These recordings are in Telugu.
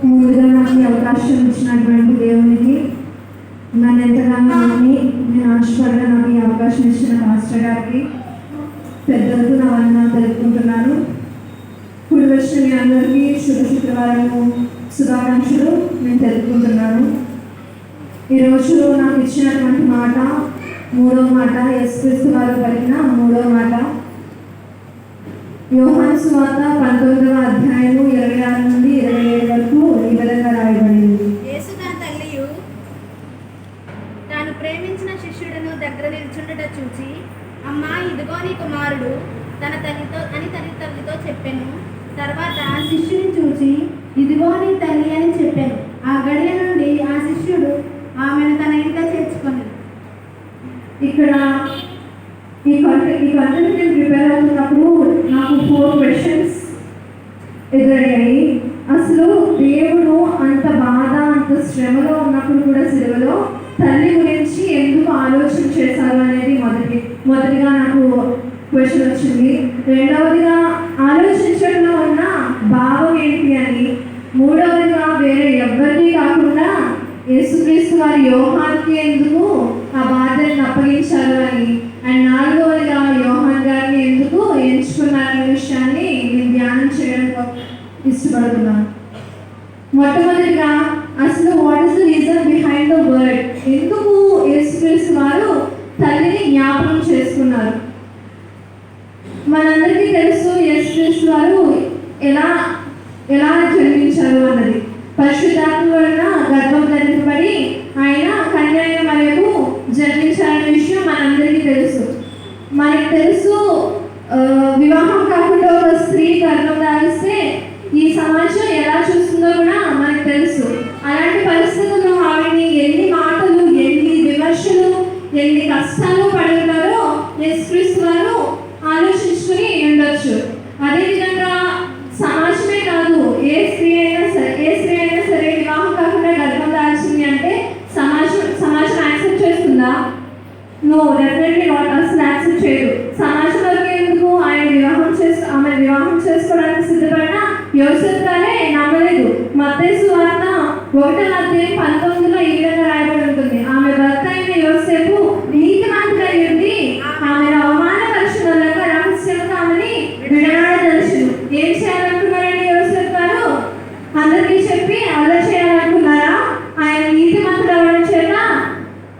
ముందుగా నాకు అవకాశం ఇచ్చినటువంటి దేవునికి నన్ను ఎంతగానో నేను ఆశపడగా నాకు ఈ అవకాశం ఇచ్చిన మాస్టర్ గారికి పెద్దలకు నా వందనాలు తెలుపుకుంటున్నాను. కూడి వచ్చిన మీ అందరికీ శుక్రవారము శుభాకాంక్షలు నేను తెలుపుకుంటున్నాను. ఈరోజు నాకు ఇచ్చినటువంటి మాట, మూడవ మాట, యేసుక్రీస్తు వారు పలికిన మూడవ మాట, యోహాను సువార్త 19వ అధ్యాయము 26 నుండి 27 వరకు ఈ విధంగా రాయబడింది. యేసు తన తల్లియు తాను ప్రేమించిన శిష్యుడును దగ్గర నిల్చుండుట చూచి, అమ్మా, ఇదిగో నీ కుమారుడు తన తల్లితో చెప్పెను. తర్వాత ఆ శిష్యుని చూచి, ఇదిగో నీ తల్లి అని చెప్పాను. ఆ గడియ నుండి ఆ శిష్యుడు ఆమెను తన ఇంట్లో చేర్చుకున్నాడు. ఇక్కడ ఈ కంటెంట్ నేను ప్రిపేర్ అవుతున్నప్పుడు నాకు 4 క్వశ్చన్స్ ఎదురయ్యాయి. అసలు దేవుడు అంత బాధ, అంత శ్రమలో ఉన్నప్పుడు కూడా సిలువలో తల్లి గురించి ఎందుకు ఆలోచన చేశారు అనేది మొదటిగా నాకు క్వశ్చన్ వచ్చింది. రెండవదిగా ఆలోచించడంలో ఉన్న భావం ఏంటి అని, మూడవదిగా వేరే ఎవరిని కాకుండా యేసుక్రీస్తు వారి యోహాన్కి ఎందుకు ఆ బాధని అప్పగించారు అని, అండ్ నాలుగవదిగా యోహాన్ గారిని ఎందుకు ఎంచుకున్నారనే విషయాన్ని నేను ధ్యానం చేయడం ఇష్టపడుతున్నాను. మొట్టమొదటిగా అసలు what is the reason behind the word, ఎందుకు యేసుక్రీస్తు వారు తల్లిని జ్ఞాపకం చేసుకున్నారు? మనందరికీ తెలుసు యేసుక్రీస్తు వారు ఎలా జన్మించారు అన్నది. పరిశుద్ధాత్మ వలన గర్భం ధరింపబడి ఆయన కన్యైన మరియకు జన్మించాలనే విషయం మనందరికీ తెలుసు. మనకు తెలుసు వివాహం కాకుండా ఒక స్త్రీ గర్భం ధారిస్తే ఈ సమాజం ఎలా చూస్తుందో కూడా మనకు తెలుసు. అలాంటి పరిస్థితుల్లో ఆవిడని ఎన్ని మాటలు, ఎన్ని విమర్శలు, ఎన్ని కష్టాలు పడుతున్నారో యేసుక్రీస్తు వారు ఆలోచించుకుని ఉండొచ్చు. అదేవిధంగా సమాజమే కాదు, ఏ స్త్రీ అయినా సరే వివాహం కాకుండా గర్భం దాల్చింది అంటే సమాజం యాక్సెప్ట్ చేస్తుందా? No, definitely not. అసలు యాక్సెప్ట్ చేయదు. సమాజం వరకు ఎందుకు ఆమె వివాహం చేసుకోవడానికి సిద్ధపడిన యోసేపు గారే నమ్మలేదు. మత్తయి సువార్త 1వ అధ్యాయం 19లో ఈ విధంగా రాయబడి ఉంటుంది, ఆమె భర్త అయిన యోసేపు నీతిమంతుడై ఉండి ఆమెను అవమానపరచుటకు రహస్యముగా ఆమెని విడనాడదలచెను. ఏం చేయాలనుకున్నారండి యోసేపు గారు? అందరికీ చెప్పి అల్లరి చేయాలనుకున్నారా? ఆయన నీతిమంతుడు అవ్వడం చేత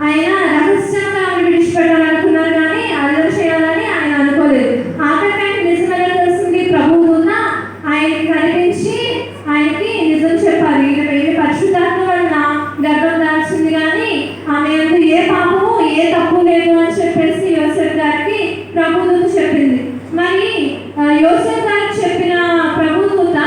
ఆయన రహస్యంగా ఆమెను విడిచిపెట్టాలనుకున్నారు, కానీ అల్లరి చేయాలని ఆయన అనుకోలేదు. ఆఖరికి ఆయన నిజం ఎలా తెలిసింది? ప్రభువు ఉన్న ఆయనకి కనిపించి ఆయనకి నిజం చెప్పాలి. ఈయన పరిశుద్ధాత్మ వలన గర్భం దాల్చింది, కానీ ఆమె యందు ఏ పాపము, ఏ తప్పు లేదు అని చెప్పేసి యోసేపు గారికి ప్రభుదూత చెప్పింది. మరి యోసేపు గారికి చెప్పిన ప్రభుదూత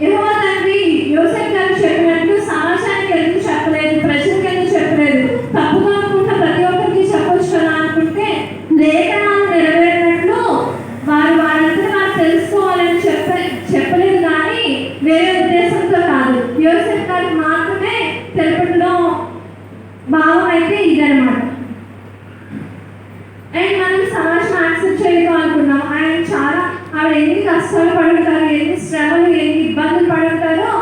యెహోవా తండ్రి యోసేపు గారికి చెప్పినట్టు సమాజానికి ఎందుకు చెప్పలేదు? ప్రజలకు ఎందుకు చెప్పలేదు? తప్పుగా అనుకుంటా ప్రతి ఒక్కరికి చెప్పొచ్చు కదా అనుకుంటే, లేఖనాలు నెరవేరినట్లు వారంతా వారు తెలుసుకోవాలని చెప్పలేదు, కానీ వేరే ఉద్దేశంతో కాదు. యోసేపు గారికి మాత్రమే తెలుపడంలో భావం అయితే ఇదనమాట. అండ్ మనం సమాజం యాక్సెప్ట్ చేయడం అనుకున్నాం. ఆవిడ ఎన్ని కష్టాలు పడుంటారు, ఎన్ని శ్రమలు, ఎన్ని ఇబ్బందులు పడుంటారో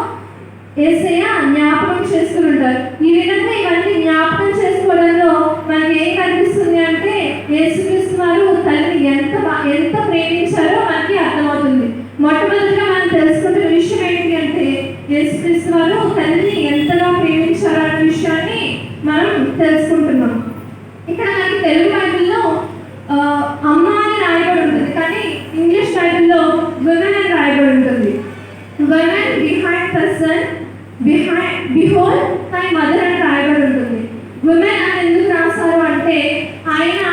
యేసయ్య జ్ఞాపకం చేసుకుని ఉంటారు. ఈ విధంగా ఇవన్నీ జ్ఞాపకం చేసుకోవడంలో మనకి ఏం కనిపిస్తుంది అంటే, యేసుక్రీస్తు వారు తల్లిని ఎంత ప్రేమించారో మనకి అర్థమవుతుంది. మొట్టమొదటిగా మనం తెలుసుకుంటున్న విషయం ఏంటి అంటే, యేసుక్రీస్తు వారు తల్లిని ఎంతగా ప్రేమించారో అనే విషయాన్ని మనం తెలుసుకుంటున్నాం. ఇక్కడ మనకి తెలుగు బైబిల్లో అమ్మ అని రాయబడి ఉంటుంది, కానీ ఇంగ్లీష్ బైబిల్లో విమెన్ అని రాయబడి ఉంటుంది. Women behind person behold my mother అని రాయబడి ఉంటుంది. విమెన్ అని ఎందుకు రాస్తారు అంటే, ఆయన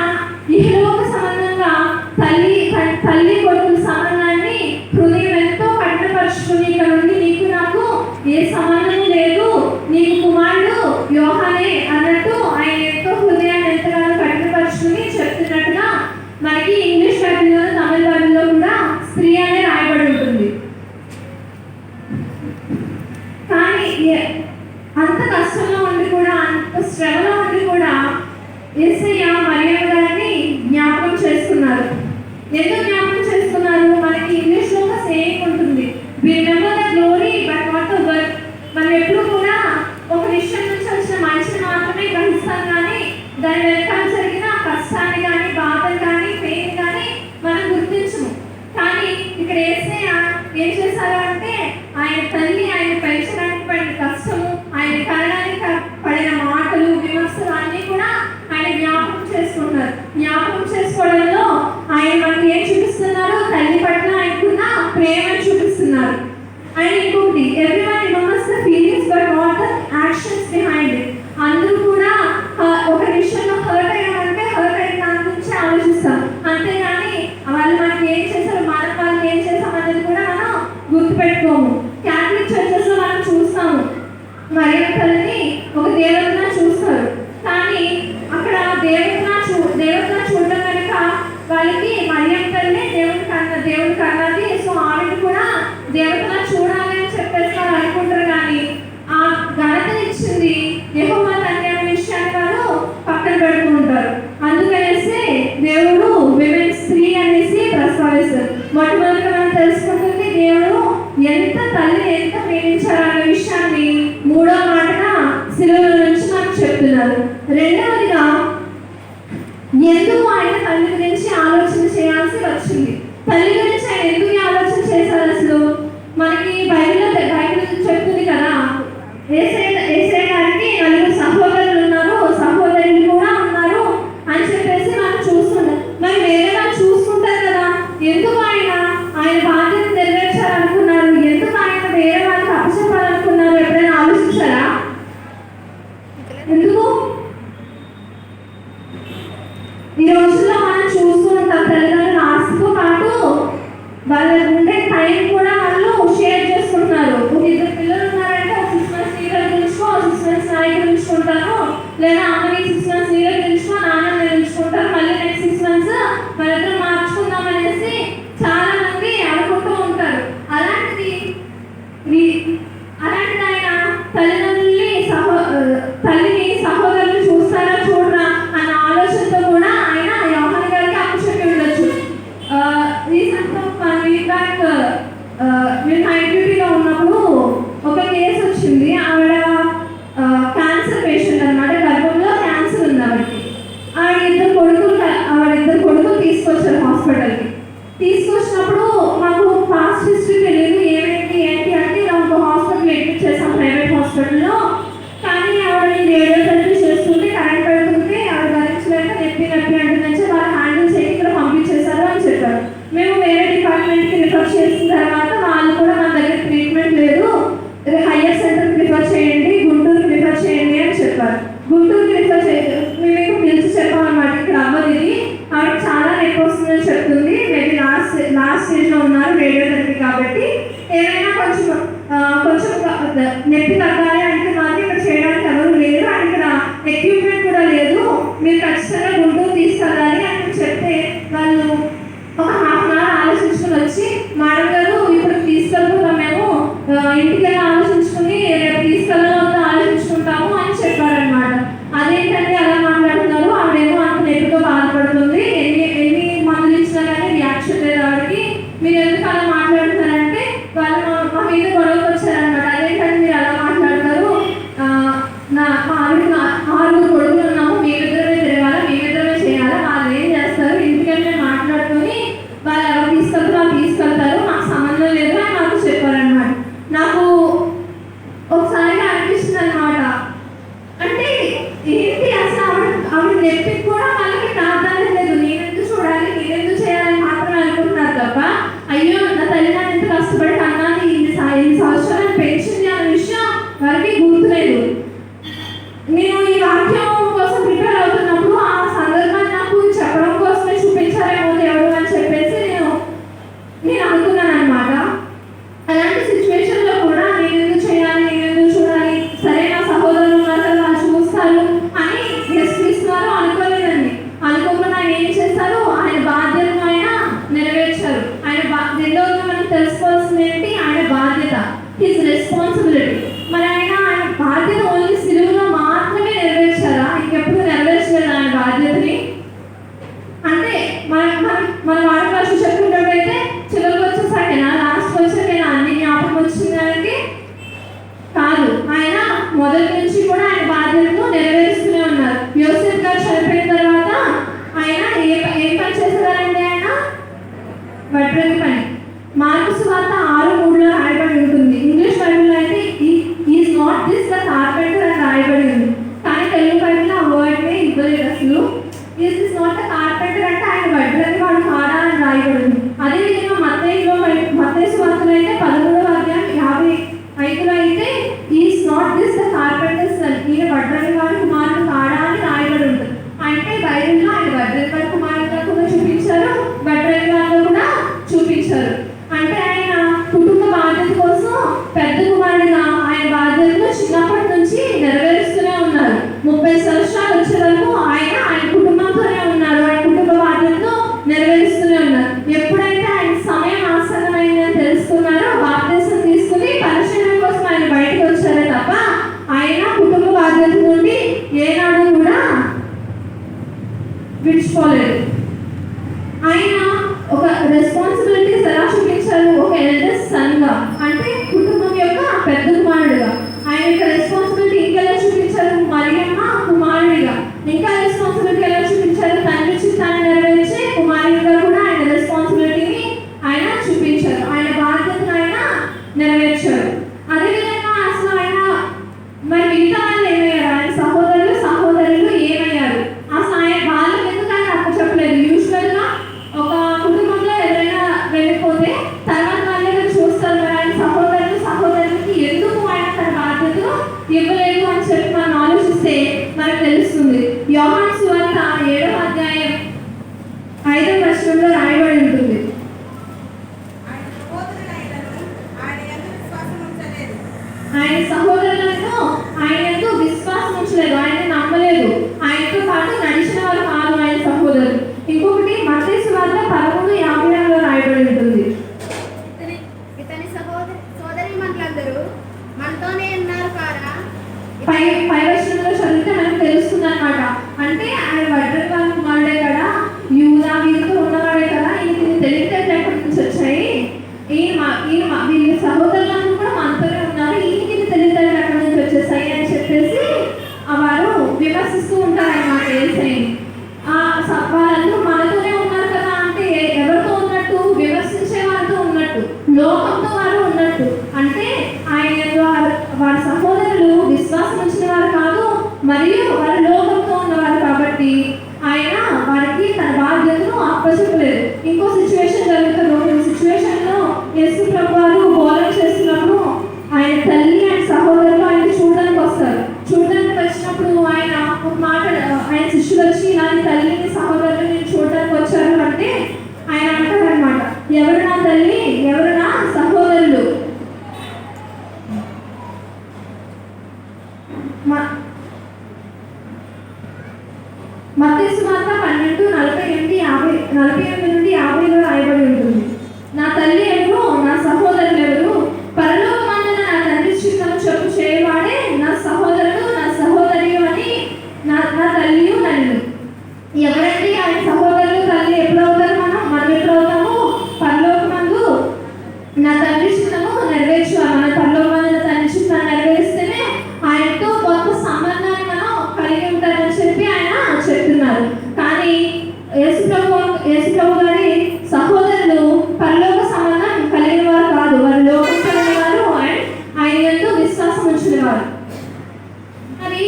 ఇహలోక సంబంధంగా తల్లి కొడుకుల సంబంధాన్ని హృదయం ఎంతో కఠినపరుచుకుని, ఇక్కడ నుండి నీకు నాకు ఏ సంబంధం లేదు, నీకు కుమారుడు యోహానే అన్నట్టు ఆయన ఎంతో హృదయాన్ని ఎంతగానో కఠినపరుచుకుని చెప్తున్నట్టుగా మనకి ఇంగ్లీష్ బైబిల్లో, తమిళ బైబిల్లో కూడా స్త్రీ అనే రాయబడి ఉంటుంది. కానీ అంత కష్టంలో ఉండి కూడా, అంత శ్రమలో ఉండి కూడా యేసయ్య మరియమ్మ గారిని జ్ఞాపకం చేసుకున్నారు. ఎందుకు జ్ఞాపకం చేసుకున్నారు? మనకి ఇంగ్లీష్లో ఒక సేయింగ్ ఉంటుంది, we remember the glory but ప్రేమను చూపిస్తున్నారు. అండ్ ఇంకొకటి, everyone remembers the feelings but not the actions behind it. అందరూ కూడా ఒక విషయంలో హర్ట్ అయ్యామంటే హర్ట్ అయిన దాని గురించి ఆలోచిస్తాం, అంతేగాని వాళ్ళు మనకి ఏం చేశారు, మనం వాళ్ళకి ఏం చేస్తాం అనేది కూడా మనం గుర్తుపెట్టుకోము. క్యాథలిక్ చర్చెస్లో మనం చూస్తాము, మరియ తల్లిని ఒక దేవతగా చూస్తారు, కానీ అక్కడ దేవతగా చూడడం కనుక వాళ్ళకి మరియ తల్లి దేవుడి కన్నది, సో ఆవిడ కూడా దేవతగా చూడాలి అని చెప్పేసి వాళ్ళు అనుకుంటారు. కానీ ఆ ఘనతనిచ్చింది యెహోవా తండ్రి అనే విషయాన్ని వాళ్ళు పక్కన పెడుతుంటారు. అందుకనేసి దేవుడు విమెన్ స్త్రీ అనేసి ప్రస్తావిస్తారు. మొట్టమొదటిగా మనం తెలుసుకుంటుంది, దేవుడు తల్లి ఎంత ప్రేమించారు అనే విషయాన్ని 3వ మాటగా శిలువ నుంచి మనకు చెప్తున్నారు. రెండవదిగా, ఎందుకు ఆయన తల్లి గురించి ఆలోచన చేయాల్సి వచ్చింది? తల్లి గురించి ఆయన ఎందుకు ఆలోచన చేశారు? అసలు మనకి బైబిల్ చెప్తుంది కదా, యేసయ్య గారికి 4 సహోదరులు ఉన్నారు, సహోదరులు కూడా ఉన్నారు అని చెప్పేసి మనం చూస్తున్నాం. మరి వేరేగా చూసుకుంటారు కదా, ఎందుకు ఆయన బాధ్యత నెరవేర్చాలనుకున్నారు? ఎందుకు ఆయన వేరే వాళ్ళకి అప్పచెప్పాలనుకున్నారు? ఎప్పుడైనా ఆలోచించారా? ఎందుకు? ఈ రోజుల్లో మనం చూస్తూ ఉంటాం, తల్లిదండ్రుల ఆస్తితో పాటు వాళ్ళ ఉండే టైం కూడా వాళ్ళు షేర్ చేసుకుంటున్నారు. ఒక 2 పిల్లలు ఉన్నారంటే ఒక 6 months నీళ్ళ గురించుకో, 6 months నాయ గురించుకుంటాను, లేదా అమ్మని 6 months నీళ్ళ గురించుకో, నాన్న గురించుకుంటారు. మళ్ళీ నెక్స్ట్ 6 months వాళ్ళిద్దరు మార్చుకుందాం అనేసి చాలా మంది అనుకుంటూ ఉంటారు. అలాంటిది ఆయన తల్లిని సహోదరులు చూస్తారా చూడరా అన్న ఆలోచనతో కూడా ఆయన యోహాను గారికి అప్పచెప్పి ఉండొచ్చు. రీసెంట్గా నేను నైట్ డ్యూటీలో ఉన్నప్పుడు ఒక కేసు వచ్చింది. ఆవిడ క్యాన్సర్ పేషెంట్ అనమాట, గర్భంలో క్యాన్సర్ ఉంది ఆవిడకి. ఆవిడ ఇద్దరు కొడుకులు తీసుకొచ్చారు హాస్పిటల్కి. తీసుకొచ్చినప్పుడు మాకు పాస్ట్ హిస్టరీ తెలియదు, ఏంటి అంటే ఒక హాస్పిటల్ అడ్మిట్ చేసాం, ప్రైవేట్ హాస్పిటల్లో. కానీ ఆవిడని రేడియోథెరపీ చేస్తుంటే కరెంట్ పెడుతుంటే ఆవిడ భరించలేక నొప్పి అంటుందని వాళ్ళు హ్యాండిల్ చేసి ఇక్కడ పంపించేశారు అని చెప్పారు. మేము వేరే డిపార్ట్మెంట్కి రిఫర్ చేసిన తర్వాత వాళ్ళు కూడా మన దగ్గర ట్రీట్మెంట్ లేదు, హయ్యర్ సెంటర్కి రిఫర్ చేయండి, గుంటూరుకి రిఫర్ చేయండి అని చెప్పారు. గుంటూరుకి రిఫర్ చేయాలి, మేము పిలిచి చెప్పామన్నమాట, ఇక్కడ అవ్వదు ఇది, ఆవిడ చాలా నొప్పి వస్తుందని చెప్తుంది, మేబీ లాస్ట్ స్టేజ్లో ఉన్నారు రేడియోథెరపీ కాబట్టి ఏమైనా కొంచెం నొప్పి తగ్గాలి అంటే మాకు ఇక్కడ చేయడానికి ఎవరు లేరు, అండ్ ఇక్కడ ఎక్విప్మెంట్ కూడా లేదు, మీరు ఖచ్చితంగా గుంటూరు తీసుకెళ్ళాలి అని చెప్తే వాళ్ళు ఒక 1/2 hour ఆలోచించుకుని వచ్చి, మేడం గారు ఇప్పుడు తీసుకెళ్తున్నాం, మేము ఇంటికి ఆలోచించుకుని రేపు తీసుకెళ్ళాలో ఆలోచించుకుంటాము అని చెప్పారనమాట. అదేంటంటే అలా మాట్లాడుతున్నారు, ఆవిడేమో అంత నొప్పితో బాధపడుతుంది, ఎన్ని మందులు ఇచ్చినా కానీ రియాక్షన్ లేదు ఆవిడకి, మీరు ఎందుకు అలా మాట్లాడుతున్నారంటే వాళ్ళు మా మీద గొడవకు వచ్చారనమాట. అదేంటంటే మీరు అలా మాట్లాడతారు, మా ఆవిడకి 6 కొడుకులు ఉన్నాము, మేమిద్దరమే తిరగాలి, మేమిద్దరమే చేయాలి, వాళ్ళు ఏం చేస్తారు ఇంటికంటే మాట్లాడుకొని వాళ్ళు ఎవరు తీసుకెళ్తారు, మాకు సంబంధం లేదు అని నాకు చెప్పారనమాట. నాకు ఒకసారిగా అనిపిస్తుంది అనమాట, అంటే ఏంటి అసలు ఆవిడ నొప్పికి కూడా వాళ్ళకి ప్రాధాన్యత లేదు, నేనెందుకు చూడాలి, నేనెందుకు చేయాలని మాత్రమే అనుకుంటున్నారు తప్ప, అయ్యో నా తల్లి నాకు ఎంత కష్టపడి అన్నాన్ని 5 సంవత్సరాలు పెంచింది అనే విషయం వారికి గుర్తులేదు. నేను ఈ వాక్యం కోసం ప్రిపేర్ అవుతున్నప్పుడు ఆ సందర్భాన్ని నాకు చెప్పడం కోసమే చూపించారేమో దేవుడు అని చెప్పేసి నేను అనుకున్నాను అనమాట. అలాంటి సిచ్యువేషన్లో కూడా నేను ఎందుకు చేయాలి, నేను ఎందుకు చూడాలి, సరే నా సహోదరులు ఉన్నారు కదా వాళ్ళు చూస్తారు అని నిశ్చిస్తున్నారు అనుకోలేదండి. అనుకోకుండా ఆయన ఏం చేస్తారు, ఆయన బాధ్యతను ఆయన నెరవేర్చారు. రెండవది మనం తెలుసుకోవాల్సింది ఏంటి, ఆయన బాధ్యత, హిస్ రెస్పాన్సిబిలిటీ. మరి ఆయన బాధ్యత ఓన్లీ సిలువలో మాత్రమే నెరవేర్చారా, ఇంకెప్పుడు నెరవేర్చలేదు ఆయన బాధ్యతని? అంటే మన వాడకాలు చెప్పుకుంటే చివరికి వచ్చేసాకేనా, లాస్ట్ వచ్చాకేనా అన్ని జ్ఞాపకం వచ్చిన దానికి కాదు, ఆయన మొదటి నుంచి కూడా ఆయన బాధ్యతను నెరవేరుస్తూనే ఉన్నారు. యోసేపు గారు చనిపోయిన తర్వాత ఆయన ఏం పని చేసేదారండి, ఆయన వడ్రంగి పని. మార్కు సువార్త 6:3 రాయబడి ఉంటుంది. ఇంగ్లీష్ బైబిల్లో అయితే is not this the carpenter అని రాయబడి ఉంది, కానీ తెలుగు బైబిల్లో ఆ వర్డ్ని ఇవ్వలేదు అసలు. Is this not the carpenter అంటే ఆయన వడ్రంగి వాడు కాదా అని రాయబడి ఉంది. అదేవిధంగా మత్తయి 13:55 అయితే is not this the carpenter son, ఈయన వడ్రంగి వారి కుమారుడు కాడా అని రాయబడి ఉంటుంది. అంటే బైబిల్లో ఆయన వడ్రంగి వారి కుమారుడుగా కూడా చూపించారు, వడ్రంగి వారిలో కూడా చూపించారు. అంటే ఆయన కుటుంబ బాధ్యత కోసం పెద్ద కుమారుడిగా ఆయన బాధ్యతను చిన్నప్పటి నుంచి నెరవేరుస్తూనే ఉన్నారు. 30 సంవత్సరాలు వచ్చే వరకు ఆయన కుటుంబంతోనే ఉన్నారు, ఆయన కుటుంబ బాధ్యతను నెరవేరుస్తూనే ఉన్నారు. ఎప్పుడైతే ఆయన సమయం ఆసన్నమైందని తెలుసుకున్నారో బాప్తిసం తీసుకుని పరిశీలన కోసం ఆయన బయటకు వచ్చారే తప్ప ఆయన కుటుంబ బాధ్యత నుండి ఏనాడు కూడా విడిచిపోలేదు. ఆయన ఒక రెస్పాన్సిబిలిటీస్ ఎలా చూపించారు? ఒక ఎల్డెస్ట్ సన్గా, అంటే కుటుంబం యొక్క పెద్ద కుమారుడుగా. ఆయన యొక్క రెస్పాన్సిబిలిటీ ఇంకెలా చూపించారు? మరియమ్మ కుమారుడిగా. ఇంకా రెస్పాన్సిబిలిటీ ఎలా చూపించారు? తండ్రి చిత్తాన్ని నెరవేర్చే కుమారుడిగా కూడా ఆయన రెస్పాన్సిబిలిటీని ఆయన చూపించారు. ఆయన బాధ్యతను ఆయన నెరవేర్చారు. అదేవిధంగా అసలు ఆయన మరి మిగతా వాళ్ళు ఏమయ్యారు? ఆయన సహోదరులు ఏమయ్యారు? అసలు ఆయన వాళ్ళకి ఎందుకు ఆయన అప్ప చెప్పలేదు? యూజువల్గా ఒక కుటుంబంలో ఎవరైనా వెళ్ళిపోతే తర్వాత వాళ్ళే చూస్తారు. ఆయన సహోదరులకి ఎందుకు ఆయన తన బాధ్యతను ఇవ్వలేదు అని చెప్పి మనం ఆలోచిస్తే మనకు తెలుస్తుంది. యోహాను సువార్త 7వ అధ్యాయం 5వ వచనంలో రాయబడి ఉంటుంది. ఆయన సహోదరులను ఆయన ఎంతో విశ్వాసం ఉంచలేదు, ఆయన నమ్మలేదు, ఆయనతో పాటు నడిచిన వారు కాదు ఆయన సహోదరులు. ఇంకొకటి మత్తయి సువార్త 13:56లో రాయబడి ఉంటుంది. ఇతని సోదరీమణులందరూ మనతోనే ఉన్నారు కారా? పై వచనంలో చదివితే మనకు తెలుస్తుంది అన్నమాట. అంటే ఆయన వడ్రంగి వారి కుమారుడే కదా, యూదా వీరితో ఉన్నవాడే కదా, ఈయన తెలివితేటలు ఎక్కడి నుంచి వచ్చాయి? వీళ్ళ సహోదరులందరూ కూడా మనతోనే ఉన్నారు, ఈయనకి తెలివితేటలు ఎక్కడి నుంచి వచ్చేసాయి అని చెప్పేసి వారు విమర్శిస్తూ ఉంటారు అన్నమాట. యేసయ్యని వాళ్ళందరూ మనతోనే ఉన్నారు కదా అంటే ఎవరితో ఉన్నట్టు? విమర్శించే వారితో ఉన్నట్టు, లోకంతో వారు ఉన్నట్టు. అంటే ఆయన వారి సహోదరులు విశ్వాసం ఉంచిన వారు కాదు, మరియు వారి లోకంతో ఉన్నవారు కాబట్టి ఆయన వారికి తన బాధ్యతను అప్పచెప్పలేదు. ఇంకో సిచ్యువేషన్ జరుగుతుంది. ఒక సిచ్యువేషన్లో యేసు ప్రభు వారు బోధన చేస్తున్నప్పుడు ఆయన తల్లి ఆయన సహోదరులు ఆయన చూడడానికి వస్తారు. చూడడానికి వచ్చినప్పుడు ఆయన ఒక మాట, ఆయన శిష్యులు వచ్చి ఇలాంటి తల్లిని సహోదరుని చూడడానికి వచ్చారు అంటే ఆయన అంటారు అనమాట, ఎవరు నా తల్లి, ఎవరు నా సహోదరులు? మత్తయి సువార్త 12:48-50లో రాయబడి ఉంటుంది. నా తల్లి ఎవరు, నా సహోదరులు ఎవరు? పరలోకమందున నా తండ్రి చిత్తము చొప్పు చేయవాడే నా సహోదరుడు, నా సహోదరియు అని నా తల్లియు నన్ను. ఎవరండి ఆయన సహోదరులు, తల్లి? ఎప్పుడవుతారు మనం ఎప్పుడవుతాము? పరలోకమందు నా తండ్రి చిత్తము నెరవేర్చువారు. మన పరలోకమందు తండ్రి చిత్తాన్ని నెరవేరిస్తేనే ఆయనతో గొప్ప సంబంధాన్ని మనం కలిగి ఉంటారని చెప్పి ఆయన చెప్తున్నారు. కానీ యేసు ప్రభు గారి సహోదరులు పరలోక సంబంధం కలిగిన వారు కాదు, వారు లోకం కలిగిన వారు, ఆయన ఎంతో విశ్వాసం ఉంచిన వారు. మరి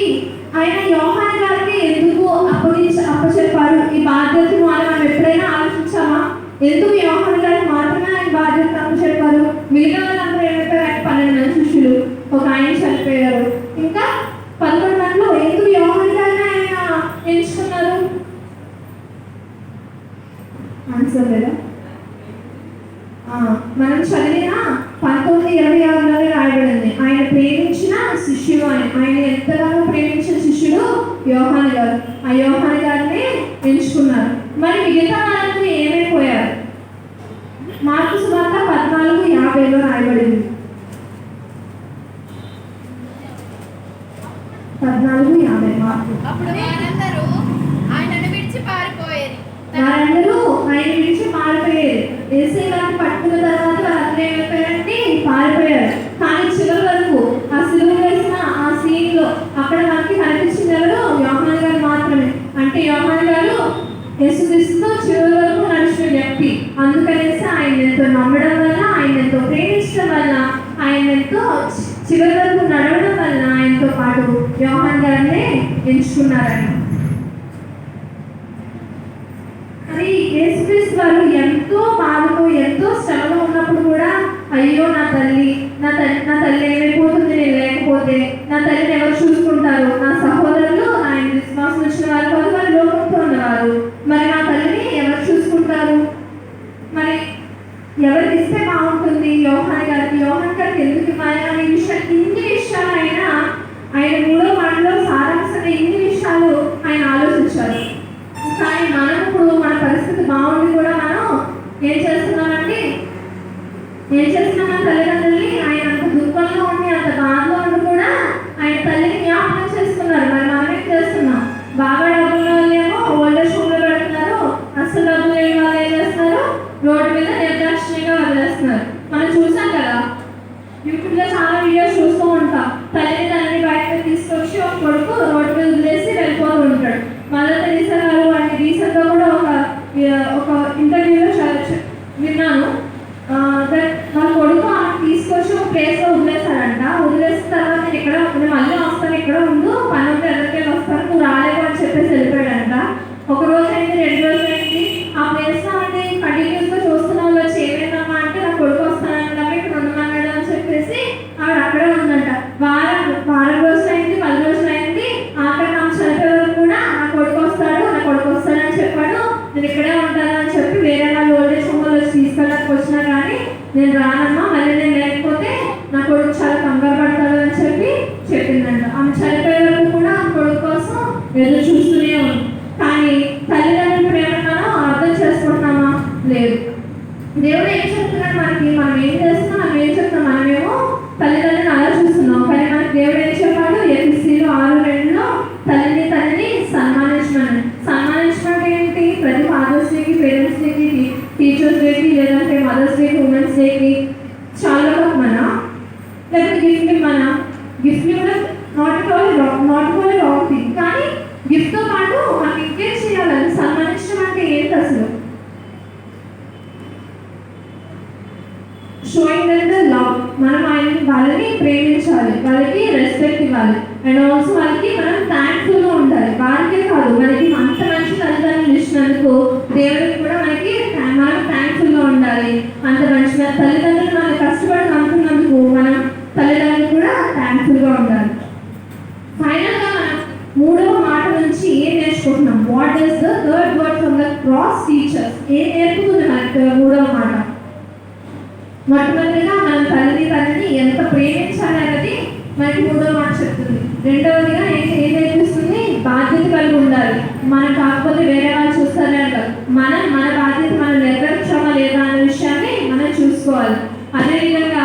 ఆయన యోహాను గారికి ఎందుకు అప్పచెప్పారు ఈ బాధ్యతను అని మనం ఎప్పుడైనా ఆలోచించామా? ఎందుకు యోహాను గారికి మాత్రమే ఆయన బాధ్యత అప్పచెప్పారు? మిగతా వాళ్ళందరూ ఏమైపోయారు? 12 మంది శిష్యులు, ఒక ఆయన చనిపోయారు. ఇంకా 11 మందిలో ఎందుకు యోహాను గారిని ఆయన ఎంచుకున్నారు? ఆన్సర్ లేదా? మనం చదివిన 19:26లోనే రాయబడింది, ఆయన ప్రేమించిన శిష్యుడు అని. ఆయన ఎంతగానో ప్రేమించిన శిష్యుడు యోహాను గారు. ఆ యోహాను గారిని ఎంచుకున్నారు. మరి మిగతా వాళ్ళందరూ ఏమైపోయారు? మార్కు సువార్త 14:50లో రాయబడింది. 14:50 మార్కు. అప్పుడు వారందరూ ఆయనను విడిచి పారిపోయారు. యేసయ్య గారిని పట్టుకున్న తర్వాత వాళ్ళందరూ ఏమైపోయారంటే పారిపోయారు. కానీ చివరి వరకు ఆ సిలువ వేసిన ఆ సీన్లో అక్కడ మనకి కనిపించింది ఎవరు? యోహాను గారు మాత్రమే. అంటే యోహాను గారు యేసుక్రీస్తుతో చివరి వరకు నడిచిన వ్యక్తి. అందుకనేసి ఆయన ఎంతో నమ్మడం వల్ల, ఆయన ఎంతో ప్రేమించడం వల్ల, ఆయన ఎంతో చివరి వరకు నడవడం వల్ల ఆయనతో పాటు యోహాను గారిని ఎంచుకున్నారని. మరి యేసుక్రీస్తు వారు ఎంతో బాధతో, ఎంతో శ్రమలో ఉన్నప్పుడు కూడా అయ్యో నా బాగుంటుంది యోహాన్ గారికి ఎందుకు ఇవ్వాలి అనే విషయాలు, ఇన్ని విషయాలు ఆయన 3వ మాటలో సారాంశంగా ఇన్ని విషయాలు ఆయన ఆలోచించారు. కానీ మనం ఇప్పుడు మన పరిస్థితి బాగుండి కూడా మనం ఏం చేస్తున్నామంటే తల్లిదండ్రుల్ని ఆయన అంత దుఃఖంలో ఉండి అంత బాధలో ఉండి కూడా ఆయన తల్లిని జ్ఞాపకం చేస్తున్నారు. మరి మనం ఏం చేస్తున్నాం? బాగా డబ్బులు వాళ్ళేమో ఓల్డేజ్ హోమ్లో పెడుతున్నారు, అసలు డబ్బులు లేని వాళ్ళు ఏం చేస్తున్నారు? రోడ్డు మీద నిర్దాక్షిణ్యంగా వదిలేస్తున్నారు. మనం చూసాం కదా, యూట్యూబ్లో చాలా వీడియోస్ చూస్తూ ఉంటాం. తల్లిని బయటకు తీసుకొచ్చి ఒక కొడుకు రోడ్డు మీద వదిలేసి వెళ్ళిపోతూ ఉంటాడు. మదర్ తెరీసా గారు అంటే రీసెంట్గా కూడా ఒక ఇంటర్వ్యూలో విన్నాను. వాళ్ళ కొడుకు ఆమె తీసుకొచ్చి ఒక ప్లేస్లో వదిలేస్తాడంట. వదిలేసిన తర్వాత నేను మళ్ళీ వస్తాను, ఇక్కడ ఉండు, పని ఉంటే ఎదురుకెళ్ళి వస్తాను, నువ్వు రాలేవు అని చెప్పేసి వెళ్ళిపోయాడంట. ఒక రోజు అయింది, 2 రోజులు అయింది. ఆ ప్లేస్లో అంటే కంటిన్యూస్గా చూస్తున్న వాళ్ళు వచ్చి ఏమైందమ్మా అంటే నా కొడుకు వస్తానన్నా ఇక్కడ ఉండమన్నాడు అని చెప్పేసి ఆవిడ అక్కడే ఉందంట. వారం రోజులు అయింది, 10 రోజులు అయింది. ఆఖరి నాకు చనిపోయే వరకు కూడా నా కొడుకు వస్తాడని చెప్పాడు, నేను ఇక్కడే ఉంటాను అని చెప్పి వేరే వాళ్ళు ఓల్డేజ్ హోమ్లో వచ్చి తీసుకెళ్ళడానికి వచ్చినా కానీ నేను రానమ్మా, మళ్ళీ నేను లేకపోతే నా కొడుకు చాలా కంగారు పడతాడు అని చెప్పిందంట. ఆమె చనిపోయే వరకు కూడా ఆ కొడుకు కోసం ఎదురు చూస్తూనే ఉంది. కానీ తల్లిదండ్రుల ప్రేమ మనం అర్థం చేసుకుంటున్నామా? లేదు. దేవుడు ఏం చెప్తున్నాడు మనకి? మనం ఏం చేస్తున్నాం, మనం ఏం చెప్తున్నాం? మనమేమో తల్లిదండ్రులను అలా చూస్తున్నాం. కానీ మనకి దేవుడు ఏం చెప్పాడు? ఎఫెసీయులు 6:2 తల్లిని సన్మానించడం ఏంటి? ప్రతి ఫాదర్స్ డేకి, పేరెంట్స్ డేకి, టీచర్స్ డేకి, లేదంటే మదర్స్ డేకి, ఉమెన్స్ డేకి చాలా మన లేకపోతే గిఫ్ట్ని కూడా నాట్ ఓన్లీ రాంగ్ థింగ్. కానీ గిఫ్ట్తో పాటు మనం ఇంకేం చేయాలని? సన్మానించడం అంటే ఏంటి అసలు? Showing them the love. మనం వాళ్ళని ప్రేమించాలి, వాళ్ళకి రెస్పెక్ట్ ఇవ్వాలి, అండ్ ఆల్సో వాళ్ళకి మనం థ్యాంక్ఫుల్గా ఉండాలి. వారికే కాదు, మనకి అంత మంచి తల్లిదండ్రులు ఇచ్చినందుకు దేవుడికి కూడా మనం థ్యాంక్ఫుల్గా ఉండాలి. అంత మంచి తల్లిదండ్రులు మనం కష్టపడి అనుకున్నందుకు మనం తల్లిదండ్రులు కూడా థ్యాంక్ఫుల్గా ఉండాలి. ఫైనల్గా మనం 3వ మాట నుంచి ఏం నేర్చుకుంటున్నాం? What is the third word from the cross teachers? ఏం నేర్పుతుంది మనకి 3వ మాట? మొట్టమొదటిగా మనం తల్లిని ఎంత ప్రేమించాలి అనేది మనకి 3వ మాట చెప్తుంది. రెండవదిగా ఏం నేర్పిస్తుంది? బాధ్యత కలిగి ఉండాలి. మనం కాకపోతే వేరే వాళ్ళు చూస్తారే అంటారు. మన బాధ్యత మనం నెరవేర్చామా లేదా అనే విషయాన్ని మనం చూసుకోవాలి. అదేవిధంగా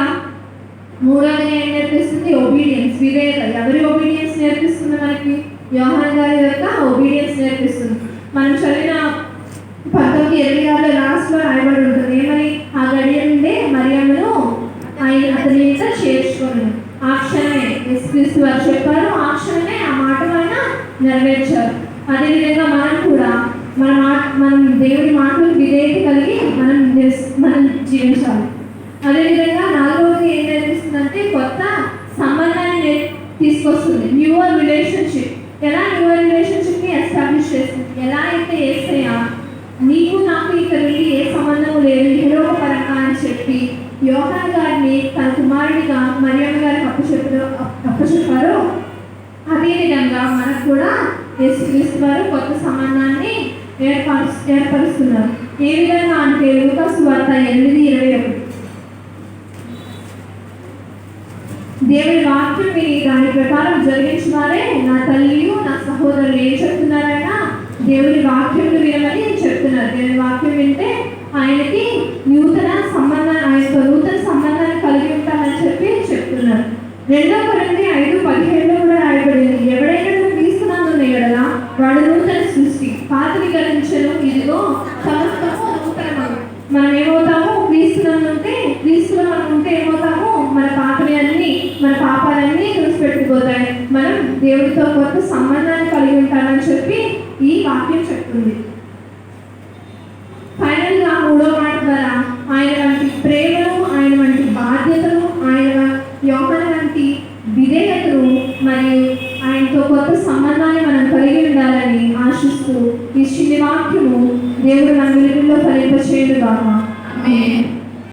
3వదిగా ఏం నేర్పిస్తుంది? ఒబీడియన్స్, విధేయత. ఎవరి ఒబీడియన్స్ నేర్పిస్తుంది మనకి? యోహాన్ గారి యొక్క ఒబీడియన్స్ నేర్పిస్తుంది. మనం చదివిన 19:26 లాస్ట్లో రాయబడి ఉంటుంది. ఏమని? ఆ గడియ నుండే మరియమ్మను అతని మీద చేర్చుకొని, ఆ క్షణమే యేసుక్రీస్తు వారు చెప్పారు, ఆ క్షణమే ఆ మాట ఆయన నెరవేర్చారు. అదేవిధంగా మనం కూడా మనం దేవుడి మాటలు విధేయత కలిగి మనం జీవించాలి. అదేవిధంగా 4వది ఏం నేర్పిస్తుందంటే కొత్త సంబంధాన్ని తీసుకొస్తుంది. Newer relationship. ఎలా న్యూయర్ రిలేషన్షిప్ని ఎస్టాబ్లిష్ చేస్తుంది? ఎలా అయితే యేసయ్య నీకు నాకు ఇక్కడ ఏ సంబంధం లేదు పరంగా అని చెప్పి యోహాన్ గారిని తన కుమారుడిగా మరియమ్మ గారికి అప్పచెప్పారో అదేవిధంగా మనకు కూడా యేసుక్రీస్తు వారు కొత్త సంబంధాన్ని ఏర్పరుస్తున్నారు. ఏ విధంగా అంటే లూకా సువార్త 8:21 దేవుడి వాక్యం విని దాని ప్రకారం జరిగించిన వారే నా తల్లియు నా సహోదరులు ఏం చెప్తున్నారైనా దేవుడి వాక్యం వినమని చెప్తున్నారు. దేవుడి వాక్యం వింటే ఆయనకి నూతన సంబంధాన్ని కలిగి ఉంటామని చెప్పి చెప్తున్నారు. 2 కొరింథీ 5:17 కూడా రాయబడింది, ఎవడైనా క్రీస్తునందున్న యెడల వాడు నూతన సృష్టి, పాతవి గతించెను, ఇదిగో సమస్తము నూతనమగు. మనం ఏమవుతాము? క్రీస్తులో మనం ఉంటే ఏమవుతాము? మన పాతవి అన్నీ, మన పాపాలన్నీ తుడిచిపెట్టుకుపోతాయి. మనం దేవుడితో కొత్త సంబంధాన్ని కలిగి ఉంటామని చెప్పి ఈ వాక్యం చెప్తుంది. ఫైనల్గా 3వ మాట ద్వారా ఆయన వంటి ప్రేమను, ఆయన వంటి బాధ్యతను, ఆయన యోహాను వంటి విధేయతను మరియు ఆయనతో కొత్త సంబంధాన్ని మనం కలిగి ఉండాలని ఆశిస్తూ ఈ చిన్ని వాక్యము దేవుడు మన వెలుగుల్లో ఫలింపచేయునుగాక. ఆమేన్.